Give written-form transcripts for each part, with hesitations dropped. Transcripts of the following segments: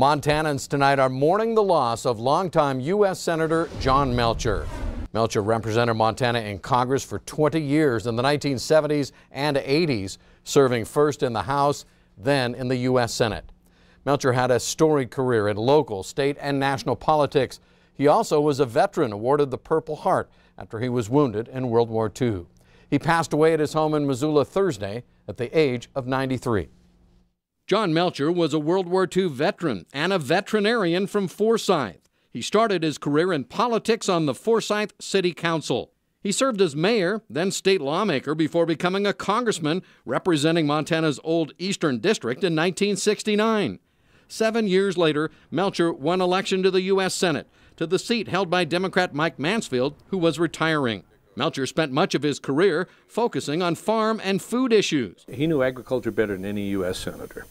Montanans tonight are mourning the loss of longtime U.S. Senator John Melcher. Melcher represented Montana in Congress for 20 years in the 1970s and 80s, serving first in the House, then in the U.S. Senate. Melcher had a storied career in local, state, and national politics. He also was a veteran awarded the Purple Heart after he was wounded in World War II. He passed away at his home in Missoula Thursday at the age of 93. John Melcher was a World War II veteran and a veterinarian from Forsyth. He started his career in politics on the Forsyth City Council. He served as mayor, then state lawmaker before becoming a congressman representing Montana's Old Eastern District in 1969. 7 years later, Melcher won election to the U.S. Senate, to the seat held by Democrat Mike Mansfield, who was retiring. Melcher spent much of his career focusing on farm and food issues. He knew agriculture better than any U.S. senator.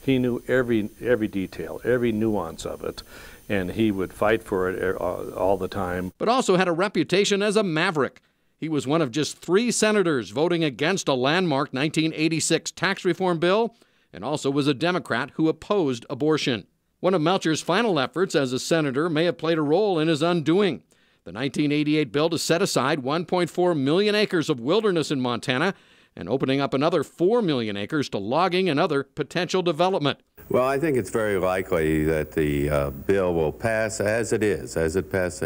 He knew every detail, every nuance of it, and he would fight for it all the time. But also had a reputation as a maverick. He was one of just 3 senators voting against a landmark 1986 tax reform bill, and also was a Democrat who opposed abortion. One of Melcher's final efforts as a senator may have played a role in his undoing. The 1988 bill to set aside 1.4 million acres of wilderness in Montana and opening up another 4 million acres to logging and other potential development. Well, I think it's very likely that the bill will pass as it passed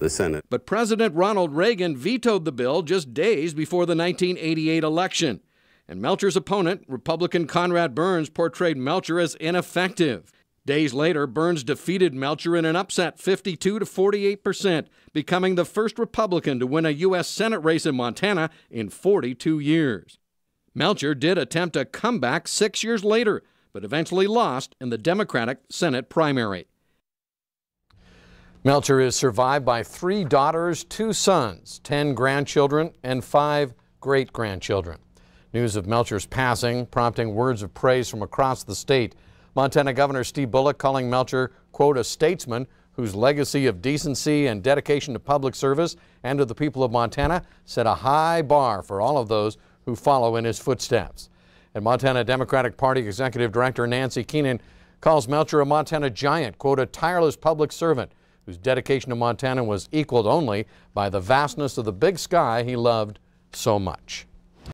the Senate. But President Ronald Reagan vetoed the bill just days before the 1988 election. And Melcher's opponent, Republican Conrad Burns, portrayed Melcher as ineffective. Days later, Burns defeated Melcher in an upset 52% to 48%, becoming the first Republican to win a U.S. Senate race in Montana in 42 years. Melcher did attempt a comeback 6 years later, but eventually lost in the Democratic Senate primary. Melcher is survived by 3 daughters, 2 sons, 10 grandchildren, and 5 great-grandchildren. News of Melcher's passing prompting words of praise from across the state. Montana Governor Steve Bullock calling Melcher, quote, a statesman whose legacy of decency and dedication to public service and to the people of Montana set a high bar for all of those who follow in his footsteps. And Montana Democratic Party Executive Director Nancy Keenan calls Melcher a Montana giant, quote, a tireless public servant whose dedication to Montana was equaled only by the vastness of the big sky he loved so much.